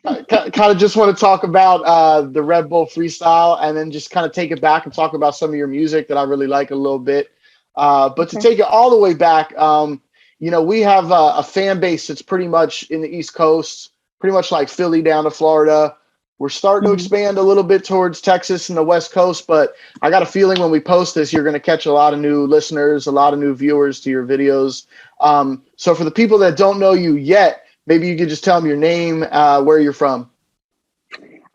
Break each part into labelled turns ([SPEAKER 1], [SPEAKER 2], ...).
[SPEAKER 1] Kind of just want to talk about the Red Bull freestyle, and then just kind of take it back and talk about some of your music that I really like a little bit. But to
[SPEAKER 2] Okay.
[SPEAKER 1] take it all the way back, we have a fan base that's pretty much in the East Coast, pretty much like Philly down to Florida. We're starting to
[SPEAKER 2] Mhm.
[SPEAKER 1] expand a little bit towards Texas and the West Coast, but I got a feeling when we post this, you're going to catch a lot of new listeners, a lot of new viewers to your videos. So for the people that don't know you yet, maybe you could just tell them your name, where you're from.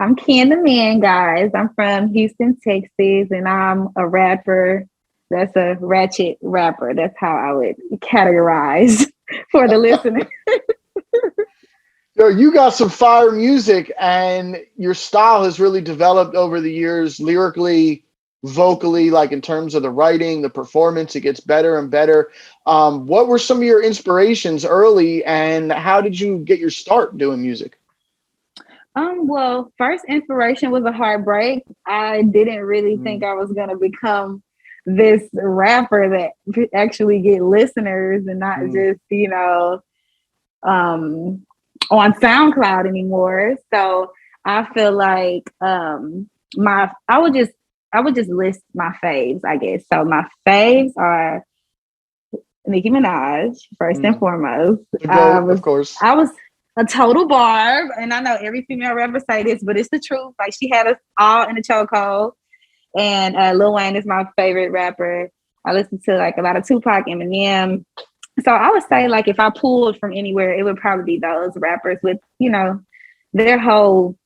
[SPEAKER 2] I'm KenTheMan, guys. I'm from Houston, Texas, and I'm a rapper. That's a ratchet rapper. That's how I would categorize for the listener.
[SPEAKER 1] Yo, you got some fire music, and your style has really developed over the years, lyrically, vocally, like in terms of the writing, the performance, it gets better and better. What were some of your inspirations early, and how did you get your start doing music?
[SPEAKER 2] Well, first inspiration was a heartbreak. I didn't really think
[SPEAKER 1] Mm,
[SPEAKER 2] I was gonna become this rapper that could actually get listeners and not
[SPEAKER 1] mm,
[SPEAKER 2] just, um, on SoundCloud anymore. So I feel like my I would just list my faves, I guess. So my faves are Nicki Minaj, first and
[SPEAKER 1] mm.
[SPEAKER 2] foremost.
[SPEAKER 1] The GOAT, of course.
[SPEAKER 2] I was a total barb, and I know every female rapper say this, but it's the truth. Like she had us all in a chokehold. And Lil Wayne is my favorite rapper. I listen to like a lot of Tupac, Eminem. So I would say like if I pulled from anywhere, it would probably be those rappers with, their whole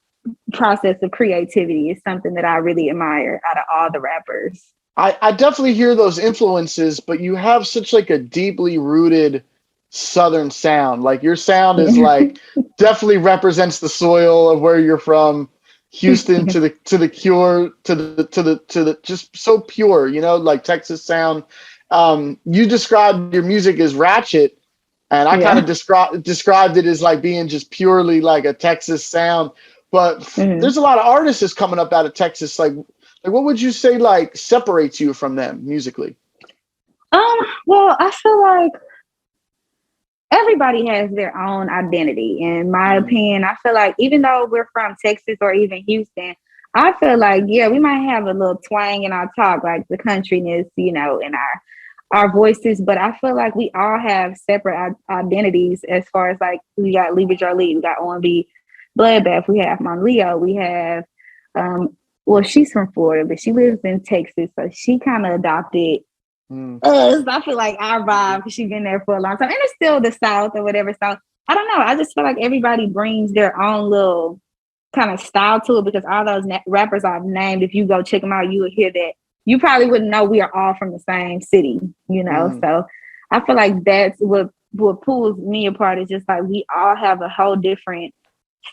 [SPEAKER 2] process of creativity is something that I really admire out of all the rappers.
[SPEAKER 1] I definitely hear those influences, but you have such like a deeply rooted Southern sound. Like your sound is like definitely represents the soil of where you're from, Houston to the cure to the just so pure, like Texas sound. You described your music as ratchet, and I kind of
[SPEAKER 2] Yeah.
[SPEAKER 1] described it as like being just purely like a Texas sound. But
[SPEAKER 2] Mhm.
[SPEAKER 1] there's a lot of artists that's coming up out of Texas. Like what would you say like separates you from them musically?
[SPEAKER 2] Well, I feel like everybody has their own identity. In my
[SPEAKER 1] Mm,
[SPEAKER 2] opinion, I feel like even though we're from Texas or even Houston, I feel like, yeah, we might have a little twang in our talk, like the countryness, in our voices, but I feel like we all have separate identities as far as like we got Leave It Your Lead, we got R&B Bloodbath, we have Mon Leo, we have well, she's from Florida, but she lives in Texas, so she kind of adopted
[SPEAKER 1] mm,
[SPEAKER 2] us. I feel like our vibe because she's been there for a long time, and it's still the South or whatever. So I don't know. I just feel like everybody brings their own little kind of style to it because all those rappers I've named, if you go check them out, you will hear that. You probably wouldn't know we are all from the same city.
[SPEAKER 1] mm.
[SPEAKER 2] So I feel like that's what pulls me apart is just like we all have a whole different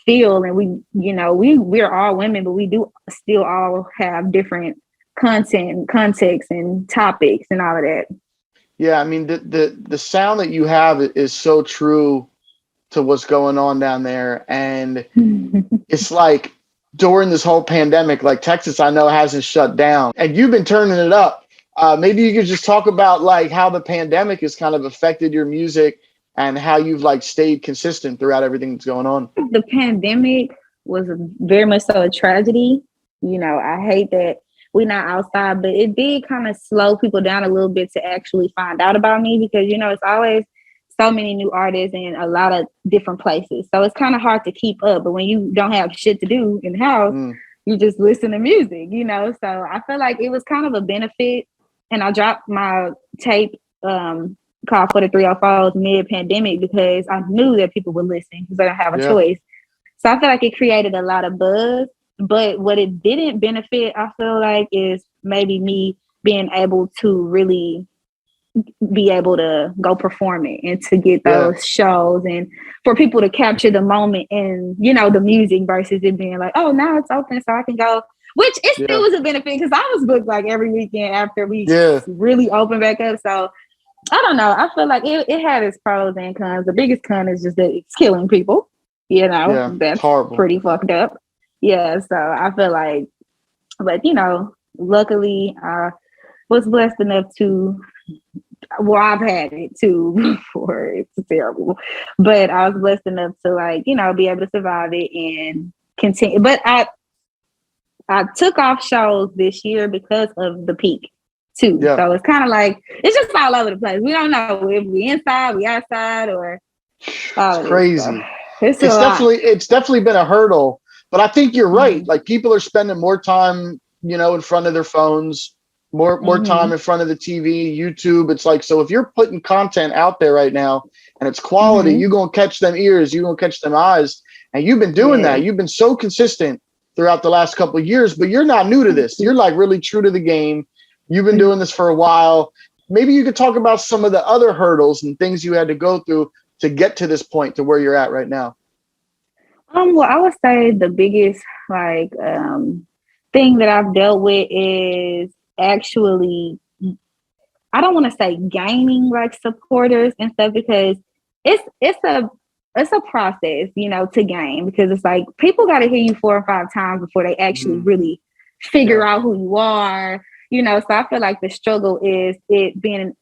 [SPEAKER 2] feel, and we're all women, but we do still all have different content and context and topics and all of that.
[SPEAKER 1] Yeah, I mean the sound that you have is so true to what's going on down there, and it's like during this whole pandemic, like Texas, I know hasn't shut down, and you've been turning it up. Maybe you could just talk about like how the pandemic has kind of affected your music and how you've like stayed consistent throughout everything that's going on.
[SPEAKER 2] The pandemic was very much so a tragedy. I hate that we're not outside, but it did kind of slow people down a little bit to actually find out about me because, it's always so many new artists in a lot of different places. So it's kind of hard to keep up. But when you don't have shit to do in the house,
[SPEAKER 1] Mm,
[SPEAKER 2] you just listen to music. So I feel like it was kind of a benefit. And I dropped my tape called For the 304s mid pandemic because I knew that people would listen because I don't have a
[SPEAKER 1] yeah.
[SPEAKER 2] choice. So I feel like it created a lot of buzz. But what it didn't benefit, I feel like, is maybe me being able to really be able to go perform it and to get
[SPEAKER 1] Yeah.
[SPEAKER 2] those shows and for people to capture the moment and the music versus it being like, oh, now it's open so I can go, which it still
[SPEAKER 1] Yeah.
[SPEAKER 2] was a benefit because I was booked like every weekend after we
[SPEAKER 1] Yeah.
[SPEAKER 2] really opened back up. So I don't know. I feel like it had its pros and cons. The biggest con is just that it's killing people.
[SPEAKER 1] Yeah. It's
[SPEAKER 2] That's
[SPEAKER 1] horrible.
[SPEAKER 2] pretty fucked up. Yeah. So I feel like, but luckily I was blessed enough to well, I've had it too before. It's terrible, but I was blessed enough to like, you know, be able to survive it and continue. But I took off shows this year because of the peak too.
[SPEAKER 1] Yeah.
[SPEAKER 2] So it's kind of like it's just all over the place. We don't know if we inside, we outside, or all
[SPEAKER 1] It's crazy.
[SPEAKER 2] It's a lot.
[SPEAKER 1] It's definitely been a hurdle, but I think you're right.
[SPEAKER 2] Mm-hmm.
[SPEAKER 1] Like people are spending more time, you know, in front of their phones, more time in front of the TV, YouTube. It's like, so if you're putting content out there right now and it's quality, you're gonna catch them ears, you're gonna catch them eyes. And you've been doing that. You've been so consistent throughout the last couple of years, but you're not new to this. You're like really true to the game. You've been doing this for a while. Maybe you could talk about some of the other hurdles and things you had to go through to get to this point to where you're at right now.
[SPEAKER 2] Well, I would say the biggest like thing that I've dealt with is actually, I don't want to say gaining like supporters and stuff, because it's a process, you know, to gain, because it's like people got to hear you 4 or 5 times before they actually really figure out who you are, you know. So I feel like the struggle is it being,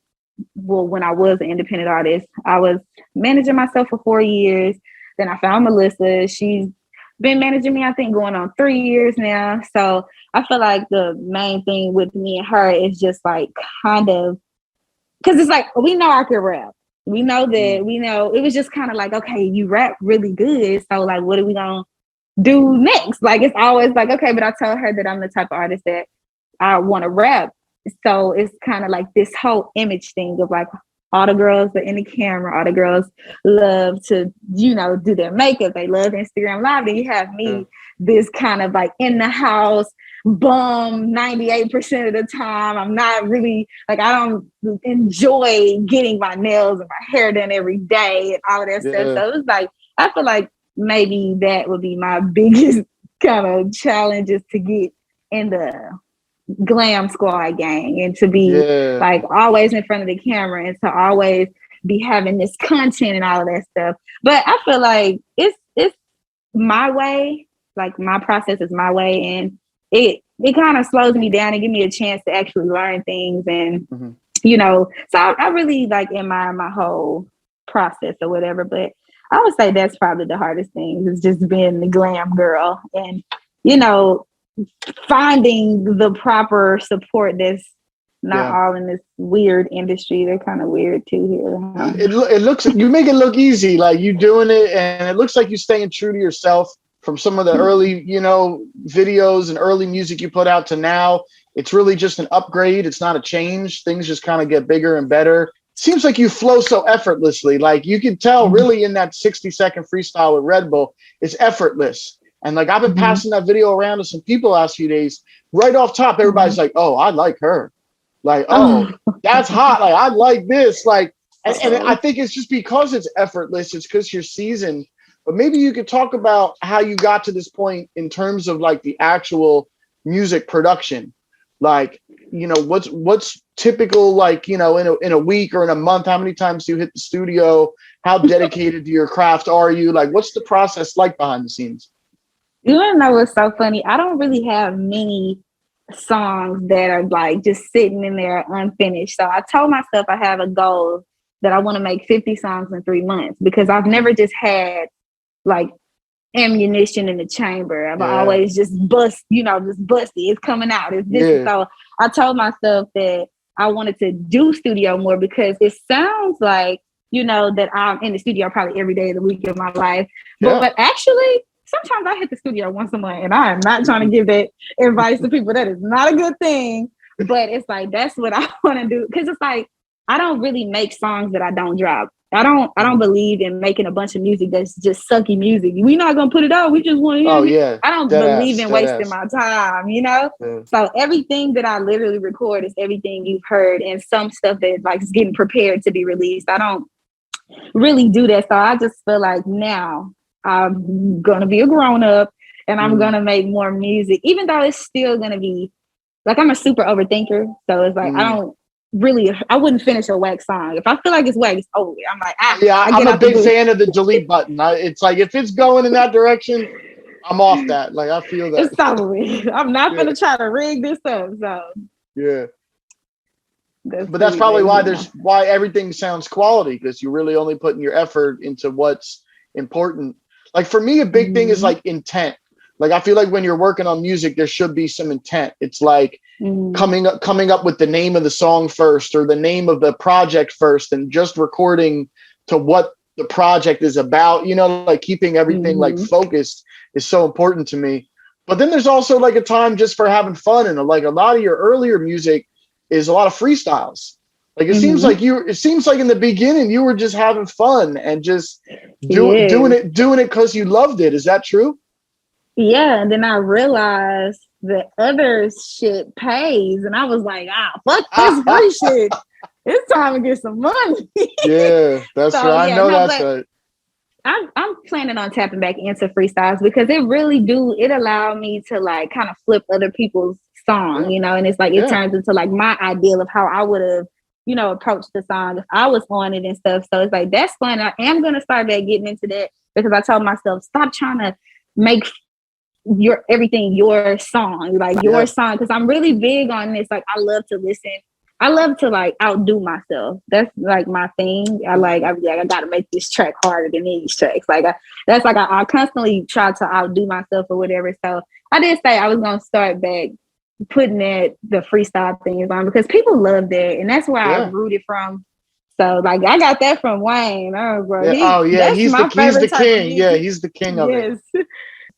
[SPEAKER 2] well, when I was an independent artist, I was managing myself for 4 years. Then I found Melissa. She's been managing me, I think, going on 3 years now. So I feel like the main thing with me and her is just like kind of, because it's like, we know I can rap. We know that, we know, it was just kind of like, okay, you rap really good. So like, what are we going to do next? Like, it's always like, okay, but I tell her that I'm the type of artist that I want to rap. So it's kind of like this whole image thing of like, all the girls are in the camera, all the girls love to, you know, do their makeup. They love Instagram Live. Then you have me, this kind of like in the house, bum 98% of the time. I'm not really, like, I don't enjoy getting my nails and my hair done every day and all of that stuff. So it's like, I feel like maybe that would be my biggest kind of challenge, is to get in the glam squad gang and to be like always in front of the camera and to always be having this content and all of that stuff. But I feel like it's my way, like my process is my way, and it kind of slows me down and give me a chance to actually learn things. And you know, so I really like admire my whole process or whatever. But I would say that's probably the hardest thing, is just being the glam girl and, you know, finding the proper support that's not all in this weird industry. They're kind of weird too here. Huh?
[SPEAKER 1] It looks, you make it look easy, like you doing it, and it looks like you staying true to yourself from some of the early, you know, videos and early music you put out to now. It's really just an upgrade. It's not a change. Things just kind of get bigger and better. Seems like you flow so effortlessly. Like you can tell really in that 60-second freestyle with Red Bull, it's effortless. And like I've been passing that video around to some people last few days. Right off top, everybody's like, "Oh, I like her." Like, "Oh, that's hot." Like, "I like this." Like, and I think it's just because it's effortless. It's because you're seasoned. But maybe you could talk about how you got to this point in terms of like the actual music production. Like, you know, what's typical, like, you know, in a week or in a month, how many times do you hit the studio? How dedicated to your craft are you? Like, what's the process like behind the scenes?
[SPEAKER 2] You wanna know what's so funny? I don't really have many songs that are like just sitting in there unfinished. So I told myself I have a goal that I want to make 50 songs in 3 months, because I've never just had like ammunition in the chamber. I've always just just busty. It's coming out. It's this. So I told myself that I wanted to do studio more, because it sounds like, you know, that I'm in the studio probably every day of the week of my life. But actually, sometimes I hit the studio once a month, and I am not trying to give that advice to people. That is not a good thing. But it's like, that's what I want to do. Because it's like, I don't really make songs that I don't drop. I don't believe in making a bunch of music that's just sucky music. We're not gonna put it out. We just want to hear it. I don't believe in wasting my time, you know? So everything that I literally record is everything you've heard, and some stuff that like is getting prepared to be released. I don't really do that. So I just feel like now I'm gonna be a grown-up and I'm gonna make more music, even though it's still gonna be like, I'm a super overthinker. So it's like I wouldn't finish a whack song. If I feel like it's whack, it's over. I'm like,
[SPEAKER 1] I'm a big fan of the delete button. It's like, if it's going in that direction, I'm off that. Like, I feel that.
[SPEAKER 2] It's over. I'm not gonna try to rig this up. So
[SPEAKER 1] but that's probably why everything sounds quality, because you're really only putting your effort into what's important. Like for me, a big thing is like intent. Like I feel like when you're working on music, there should be some intent. It's like coming up with the name of the song first, or the name of the project first, and just recording to what the project is about, you know, like keeping everything like focused is so important to me. But then there's also like a time just for having fun, and like a lot of your earlier music is a lot of freestyles. Like it seems like in the beginning you were just having fun and just doing it because you loved it. Is that true?
[SPEAKER 2] Yeah, and then I realized the other shit pays, and I was like, fuck this free shit. It's time to get some money.
[SPEAKER 1] Yeah, that's right. I know that's right.
[SPEAKER 2] I'm planning on tapping back into freestyles because it allowed me to like kind of flip other people's song, you know, and it's like it turns into like my ideal of how I would have, you know, approached the song if I was on it and stuff. So it's like that's fun. I am gonna start back getting into that because I told myself, stop trying to make everything your song, like your song, because I'm really big on this. Like I love to listen. I love to like outdo myself. That's like my thing. I gotta make this track harder than these tracks. Like I constantly try to outdo myself or whatever. So I did say I was gonna start back putting the freestyle things on because people love that, and that's where I rooted from. So like I got that from Wayne. Oh, bro.
[SPEAKER 1] He's the king. Yeah, he's the king of it.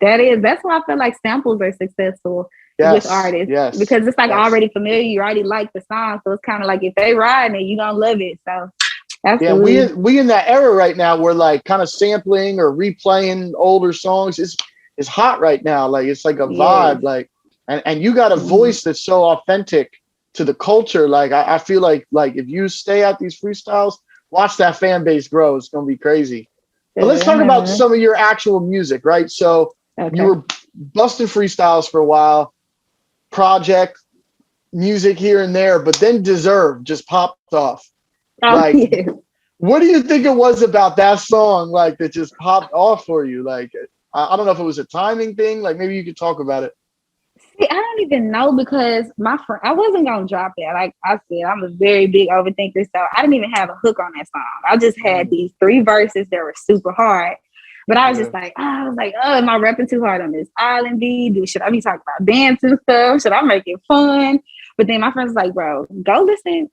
[SPEAKER 2] That's why I feel like samples are successful with artists.
[SPEAKER 1] Yes.
[SPEAKER 2] Because it's like already familiar, you already like the song. So it's kind of like if they riding it, you're gonna love it. So absolutely.
[SPEAKER 1] Yeah, we in that era right now where like kind of sampling or replaying older songs is hot right now. Like it's like a vibe. Like and you got a voice that's so authentic to the culture. Like I feel like if you stay at these freestyles, watch that fan base grow. It's gonna be crazy. But let's talk about some of your actual music, right? So you were busting freestyles for a while, project, music here and there, but then Deserve just popped off. What do you think it was about that song, like, that just popped off for you? Like, I don't know if it was a timing thing. Like, maybe you could talk about it.
[SPEAKER 2] See, I don't even know because my friend, I wasn't gonna drop that. Like I said, I'm a very big overthinker, so I didn't even have a hook on that song. I just had these 3 verses that were super hard. But I was just like, am I rapping too hard on this R&B? Should I be talking about dance and stuff? Should I make it fun? But then my friend was like, bro, go listen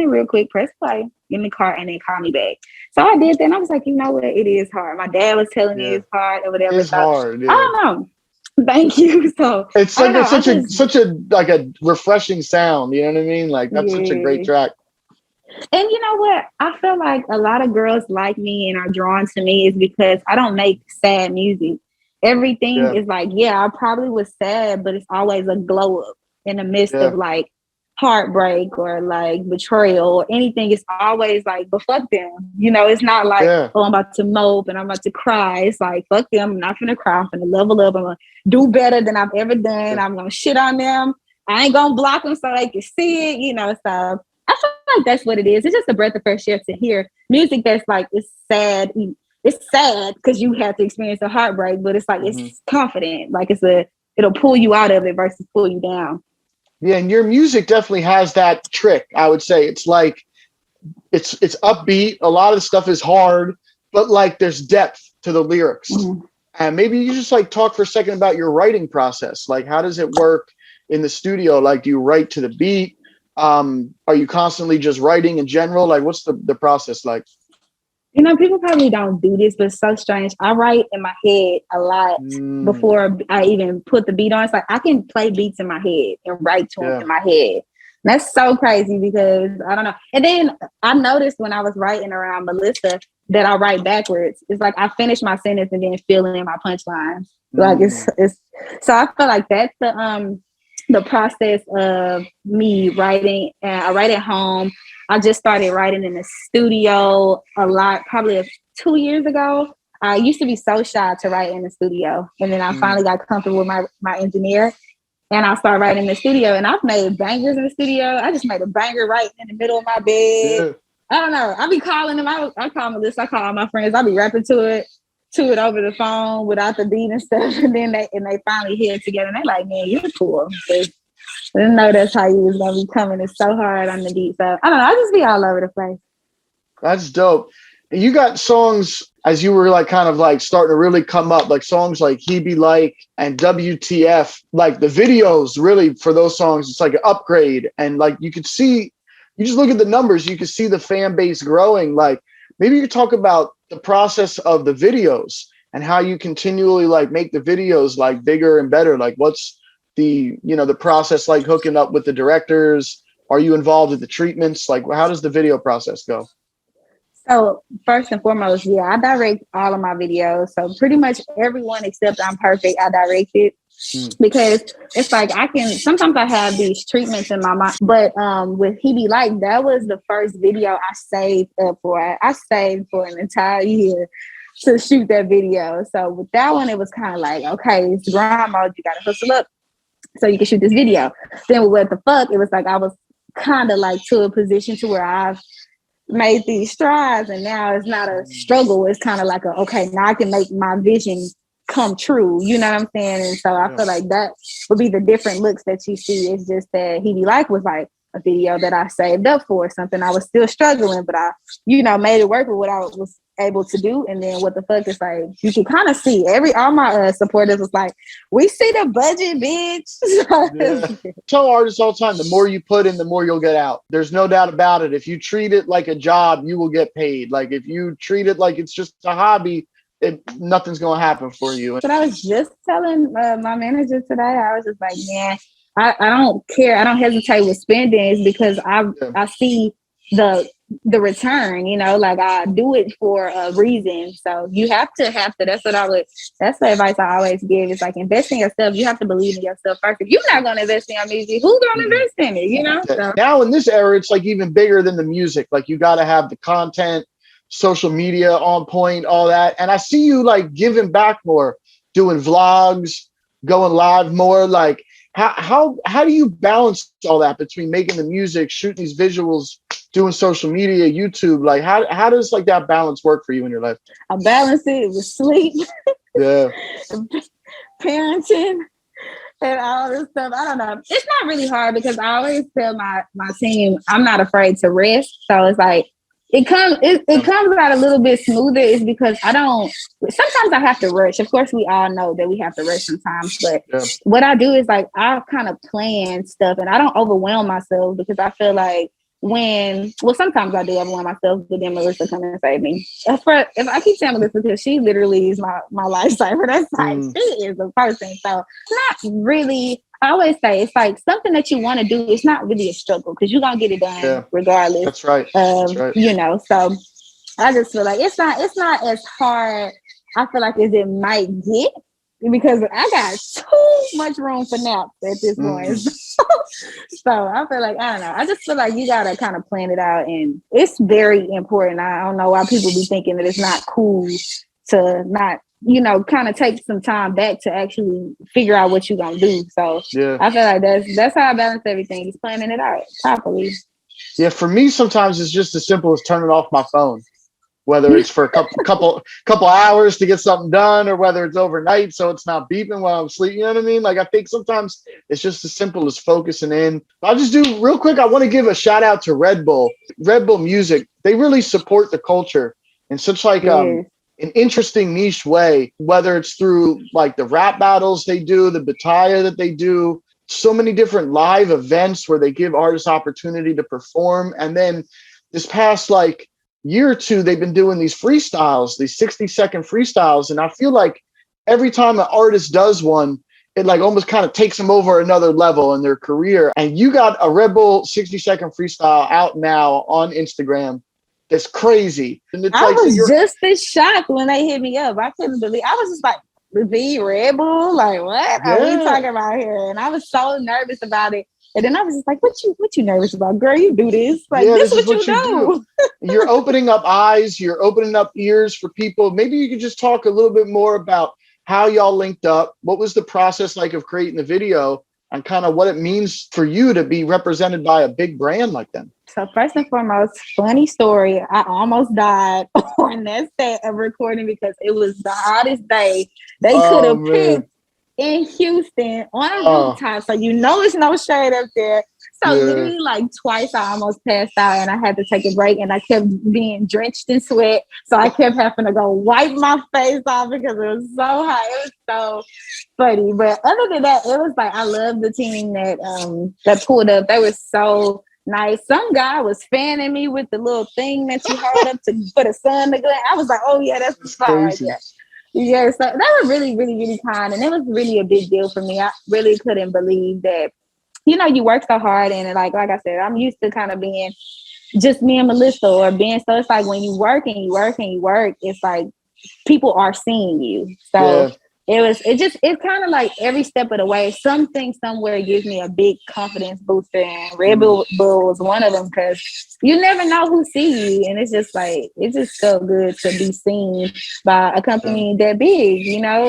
[SPEAKER 2] real quick, press play in the car, and then call me back. So I did that, and I was like, you know what? It is hard. My dad was telling me it's hard or whatever.
[SPEAKER 1] It's hard. Yeah.
[SPEAKER 2] I don't know. Thank you. So
[SPEAKER 1] it's like such a like a refreshing sound. You know what I mean? Like that's such a great track.
[SPEAKER 2] And you know what? I feel like a lot of girls like me and are drawn to me is because I don't make sad music. Everything is like, I probably was sad, but it's always a glow up in the midst of like heartbreak or like betrayal or anything. It's always like, but fuck them. You know, it's not like, I'm about to mope and I'm about to cry. It's like, fuck them. I'm not gonna cry. I'm gonna level up. I'm gonna do better than I've ever done. I'm gonna shit on them. I ain't gonna block them so they can see it, you know. So I feel like that's what it is. It's just a breath of fresh air to hear music that's like, it's sad. It's sad because you have to experience a heartbreak, but it's like, it's confident. Like it'll pull you out of it versus pull you down.
[SPEAKER 1] Yeah, and your music definitely has that trick, I would say. It's like, it's upbeat. A lot of the stuff is hard, but like there's depth to the lyrics. And maybe you just like talk for a second about your writing process. Like, how does it work in the studio? Like, do you write to the beat? Are you constantly just writing in general? Like, what's the process like?
[SPEAKER 2] You know, people probably don't do this, but it's so strange. I write in my head a lot before I even put the beat on. It's like I can play beats in my head and write to them in my head. And that's so crazy because I don't know. And then I noticed when I was writing around Melissa that I write backwards. It's like I finish my sentence and then fill in my punchlines. Like it's so I feel like that's the process of me writing. And I write at home. I just started writing in the studio a lot, probably 2 years ago. I used to be so shy to write in the studio. And then I finally got comfortable with my engineer and I started writing in the studio. And I've made bangers in the studio. I just made a banger right in the middle of my bed. I don't know. I be calling them. I call Melissa. I call all my friends. I be rapping to it over the phone without the beat and stuff. And then they finally hear it together. And they like, man, you're cool. Didn't know that's how you was gonna be coming. It's so hard on the beat. So I don't know. I just be all over the place.
[SPEAKER 1] That's dope. And you got songs as you were like kind of like starting to really come up, like songs like He Be Like and WTF. Like the videos really for those songs, it's like an upgrade. And like you could see, you just look at the numbers, you can see the fan base growing. Like maybe you could talk about the process of the videos and how you continually like make the videos like bigger and better. Like what's the, you know, the process like hooking up with the directors? Are you involved with the treatments? Like how does the video process go?
[SPEAKER 2] So first and foremost, yeah, I direct all of my videos. So pretty much everyone except I'm Perfect, I directed. Because it's like I can sometimes I have these treatments in my mind, but with He Be Like, that was the first video I saved up for. I saved for an entire year to shoot that video. So with that one, it was kind of like, okay, it's grind mode. You gotta hustle up so you can shoot this video. Then with What the Fuck, it was like I was kind of like to a position to where I've made these strides, and now it's not a struggle. It's kind of like a okay, now I can make my vision come true. You know what I'm saying? And so I feel like that would be the different looks that you see. It's just that He Be Like was like a video that I saved up for, something I was still struggling, but I, you know, made it work with what I was able to do. And then What the Fuck is like, you can kind of see all my supporters was like, we see the budget, bitch.
[SPEAKER 1] Yeah. Tell artists all the time, the more you put in, the more you'll get out. There's no doubt about it. If you treat it like a job, you will get paid. Like if you treat it like it's just a hobby, nothing's going to happen for you.
[SPEAKER 2] But I was just telling my manager today, I was just like, man, I don't care. I don't hesitate with spending. It's because I see the return, you know, like I do it for a reason. So you have to, that's the advice I always give. It's like invest in yourself. You have to believe in yourself first. If you're not going to invest in your music, who's going to invest in it, you know? So.
[SPEAKER 1] Now in this era, it's like even bigger than the music. Like you got to have the content, social media on point, all that. And I see you like giving back more, doing vlogs, going live more. Like how do you balance all that between making the music, shooting these visuals, doing social media, YouTube? Like how does like that balance work for you in your life?
[SPEAKER 2] I balance it with sleep, parenting, and all this stuff. I don't know. It's not really hard because I always tell my team I'm not afraid to rest. So it's like it comes out a little bit smoother. Is because sometimes I have to rush. Of course, we all know that we have to rush sometimes, but what I do is like I kind of plan stuff and I don't overwhelm myself because I feel like sometimes I do overwhelm myself, but then Melissa come and save me. If I keep saying Melissa, because she literally is my lifesaver. That's like she is a person. So not really. I always say it's like something that you want to do. It's not really a struggle because you're gonna get it done regardless.
[SPEAKER 1] That's right.
[SPEAKER 2] You know. So I just feel like it's not as hard. I feel like as it might get because I got too much room for naps at this point. So I feel like I don't know. I just feel like you gotta kind of plan it out, and it's very important. I don't know why people be thinking that it's not cool to not, you know, kind of take some time back to actually figure out what you're gonna do. So I feel like that's how I balance everything. Just planning it out properly.
[SPEAKER 1] Yeah, for me, sometimes it's just as simple as turning off my phone, whether it's for a couple hours to get something done, or whether it's overnight so it's not beeping while I'm sleeping. You know what I mean? Like I think sometimes it's just as simple as focusing in. I'll just do real quick. I want to give a shout out to Red Bull Music. They really support the culture in such like an interesting niche way, whether it's through like the rap battles they do, the battalion that they do, so many different live events where they give artists opportunity to perform. And then this past like year or two, they've been doing these freestyles, these 60-second freestyles. And I feel like every time an artist does one, it like almost kind of takes them over another level in their career. And you got a Red Bull 60-second freestyle out now on Instagram. It's crazy. And it's
[SPEAKER 2] I was just as shocked when they hit me up. I couldn't believe. I was just like, the Red Bull? Like, what are we talking about here? And I was so nervous about it. And then I was just like, what you nervous about? Girl, you do this. Like, this is what you do.
[SPEAKER 1] You're opening up eyes. You're opening up ears for people. Maybe you could just talk a little bit more about how y'all linked up. What was the process like of creating the video? And kind of what it means for you to be represented by a big brand like them.
[SPEAKER 2] So first and foremost, funny story. I almost died on that set of recording because it was the hottest day they could have picked in Houston on a
[SPEAKER 1] Oh,
[SPEAKER 2] rooftop, so you know it's no shade up there. So
[SPEAKER 1] yeah.
[SPEAKER 2] literally, like twice, I almost passed out, and I had to take a break, and I kept being drenched in sweat. So I kept having to go wipe my face off because it was so hot. It was so funny. But other than that, it was like I love the team that pulled up. They were so nice. Some guy was fanning me with the little thing that you hold up to for the sun to glare. I was like, oh yeah, that's the
[SPEAKER 1] It's
[SPEAKER 2] spot right
[SPEAKER 1] crazy.
[SPEAKER 2] there. Yeah, so they were really, really, really kind, and it was really a big deal for me. I really couldn't believe that. You know, you work so hard, and like I said, I'm used to kind of being just me and Melissa, or being so. It's like when you work and you work and you work, it's like people are seeing you. So
[SPEAKER 1] Yeah.
[SPEAKER 2] it's kind of like every step of the way, something somewhere gives me a big confidence booster, and
[SPEAKER 1] Mm.
[SPEAKER 2] Bull was one of them, because you never know who see you, and it's just like it's just so good to be seen by a
[SPEAKER 1] Yeah.
[SPEAKER 2] company that big,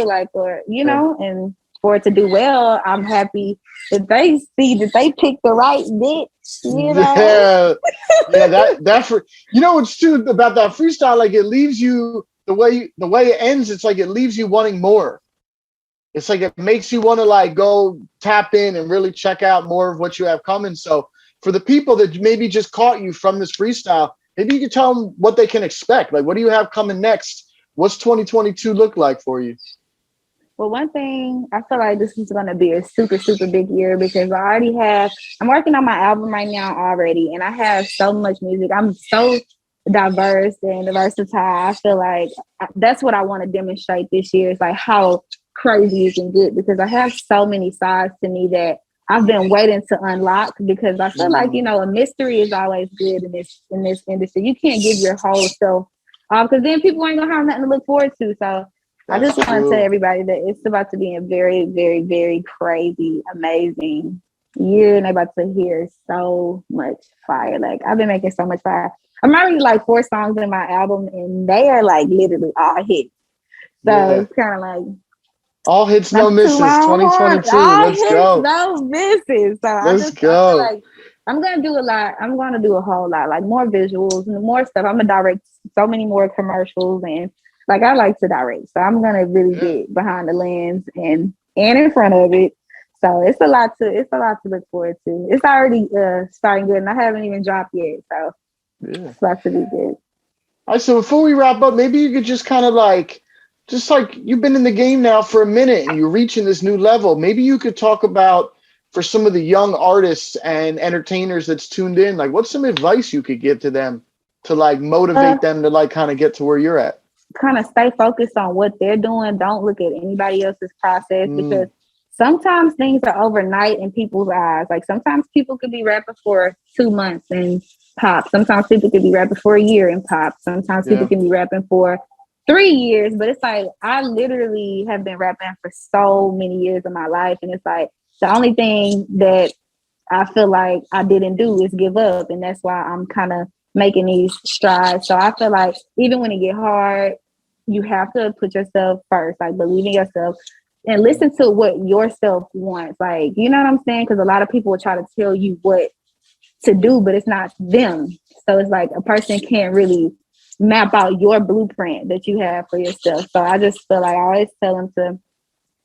[SPEAKER 2] like, or
[SPEAKER 1] Yeah.
[SPEAKER 2] and for it to do well. I'm happy that they see that they picked the right bitch.
[SPEAKER 1] Yeah. Yeah. That for what's too about that freestyle, like it leaves you the way it ends, it's like it leaves you wanting more. It's like it makes you want to like go tap in and really check out more of what you have coming. So for the people that maybe just caught you from this freestyle, maybe you could tell them what they can expect. Like, what do you have coming next? What's 2022 look like for you?
[SPEAKER 2] Well, one thing, I feel like this is going to be a super, super big year, because I'm working on my album right now already, and I have so much music. I'm so diverse and versatile. I feel like that's what I want to demonstrate this year, is like how crazy you can get, because I have so many sides to me that I've been waiting to unlock, because I feel like,
[SPEAKER 1] Mm,
[SPEAKER 2] a mystery is always good in this industry. You can't give your whole self because then people ain't gonna have nothing to look forward to. So I
[SPEAKER 1] that's
[SPEAKER 2] just want to tell
[SPEAKER 1] true.
[SPEAKER 2] everybody that it's about to be a very, very, very crazy, amazing year, and they're about to hear so much fire. Like, I've been making so much fire. I'm already like 4 songs in my album, and they are like literally all hits. So
[SPEAKER 1] Yeah.
[SPEAKER 2] it's kind of like
[SPEAKER 1] All hits,
[SPEAKER 2] not
[SPEAKER 1] no
[SPEAKER 2] to toot my
[SPEAKER 1] misses.
[SPEAKER 2] own horn.
[SPEAKER 1] 2022.
[SPEAKER 2] All
[SPEAKER 1] Let's
[SPEAKER 2] hits,
[SPEAKER 1] go.
[SPEAKER 2] no misses. So
[SPEAKER 1] Let's
[SPEAKER 2] I feel
[SPEAKER 1] go.
[SPEAKER 2] like I'm gonna do a lot. I'm gonna do a whole lot, like more visuals and more stuff. I'm gonna direct so many more commercials, and like I like to direct, so I'm gonna really
[SPEAKER 1] Yeah.
[SPEAKER 2] get behind the lens and in front of it. So it's a lot to look forward to. It's already starting good, and I haven't even dropped yet, so
[SPEAKER 1] Yeah.
[SPEAKER 2] it's about to be good.
[SPEAKER 1] All right, so before we wrap up, maybe you could just kind of like, just like you've been in the game now for a minute and you're reaching this new level. Maybe you could talk about for some of the young artists and entertainers that's tuned in, like what's some advice you could give to them to like
[SPEAKER 2] Uh,
[SPEAKER 1] motivate them to like kind of get to where you're at?
[SPEAKER 2] Kind of stay focused on what they're doing. Don't look at anybody else's process, because
[SPEAKER 1] Mm,
[SPEAKER 2] sometimes things are overnight in people's eyes. Like sometimes people could be rapping for 2 months and pop. Sometimes people could be rapping for a year and pop. Sometimes people
[SPEAKER 1] yeah.
[SPEAKER 2] can be rapping for 3 years. But it's like I literally have been rapping for so many years of my life, and it's like the only thing that I feel like I didn't do is give up, and that's why I'm kind of making these strides. So I feel like even when it get hard, you have to put yourself first, like believe in yourself and listen to what yourself wants. Like, you know what I'm saying? Because a lot of people will try to tell you what to do, but it's not them. So it's like a person can't really map out your blueprint that you have for yourself. So I just feel like I always tell them to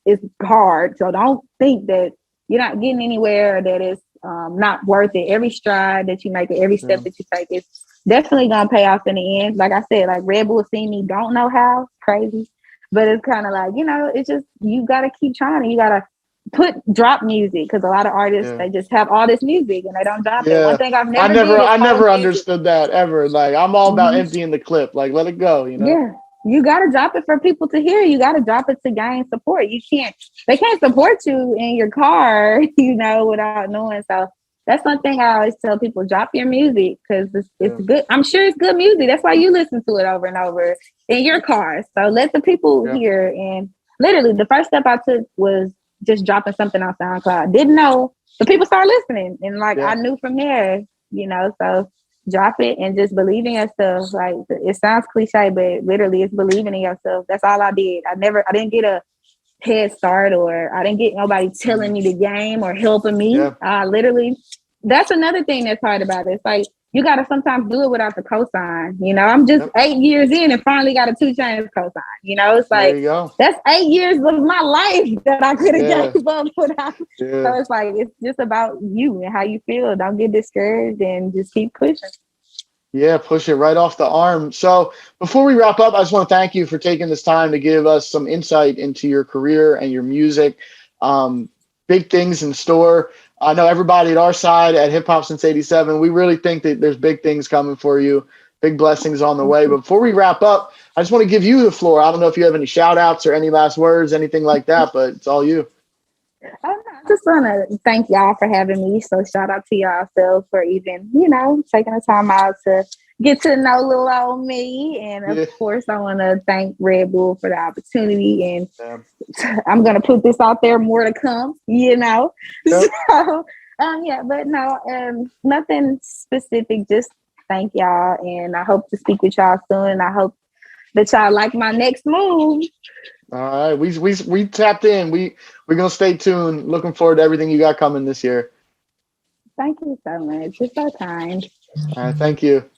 [SPEAKER 2] it's hard. So don't think that you're not getting anywhere or that it's not worth it. Every stride that you make, or every
[SPEAKER 1] Yeah.
[SPEAKER 2] step that you take is definitely gonna pay off in the end. Like I said, like Red Bull see me, don't know how, crazy. But it's kind of like, it's just you gotta keep trying, and you gotta drop music, because a lot of artists
[SPEAKER 1] Yeah.
[SPEAKER 2] they just have all this music and they don't drop it. One
[SPEAKER 1] Yeah.
[SPEAKER 2] thing I've
[SPEAKER 1] I
[SPEAKER 2] never
[SPEAKER 1] never
[SPEAKER 2] did is
[SPEAKER 1] I
[SPEAKER 2] hold
[SPEAKER 1] never
[SPEAKER 2] music.
[SPEAKER 1] understood that ever. Like I'm all about
[SPEAKER 2] Mhm.
[SPEAKER 1] emptying the clip. Like let it go.
[SPEAKER 2] Yeah, you got to drop it for people to hear. You got to drop it to gain support. They can't support you in your car, without knowing. So that's one thing I always tell people: drop your music, because it's
[SPEAKER 1] Yeah.
[SPEAKER 2] good. I'm sure it's good music. That's why you listen to it over and over in your car. So let the people
[SPEAKER 1] Yeah.
[SPEAKER 2] hear. And literally, the first step I took was just dropping something on SoundCloud. Didn't know, but people started listening, and like I
[SPEAKER 1] Yeah.
[SPEAKER 2] knew from there. So drop it and just believe in yourself. Like it sounds cliche, but literally it's believing in yourself. That's all I did. I didn't get a head start, or I didn't get nobody telling
[SPEAKER 1] Mm,
[SPEAKER 2] me the game or helping me.
[SPEAKER 1] yeah.
[SPEAKER 2] I literally, that's another thing that's hard about it. It's like you got to sometimes do it without the cosign. You know, I'm just 8 years in and finally got a 2 Chainz cosign. You know, it's
[SPEAKER 1] There
[SPEAKER 2] like
[SPEAKER 1] you go.
[SPEAKER 2] that's 8 years of my life that I could have
[SPEAKER 1] Yeah.
[SPEAKER 2] gave up without.
[SPEAKER 1] Yeah.
[SPEAKER 2] So it's like it's just about you and how you feel. Don't get discouraged and just keep pushing.
[SPEAKER 1] Yeah, push it right off the arm. So before we wrap up, I just want to thank you for taking this time to give us some insight into your career and your music. Big things in store. I know everybody at our side at Hip Hop Since 87, we really think that there's big things coming for you, big blessings on the way. But before we wrap up, I just want to give you the floor. I don't know if you have any shout outs or any last words, anything like that, but it's all you.
[SPEAKER 2] I just want to thank y'all for having me. So shout out to y'all self for even, taking the time out to get to know little old me. And of course, I want to thank Red Bull for the opportunity. And I'm going to put this out there, more to come, Yep. So, but no, nothing specific. Just thank y'all. And I hope to speak with y'all soon. And I hope that y'all like my next move.
[SPEAKER 1] All right, we tapped in. We're gonna stay tuned. Looking forward to everything you got coming this year.
[SPEAKER 2] Thank you so much. You're so kind.
[SPEAKER 1] All right, thank you.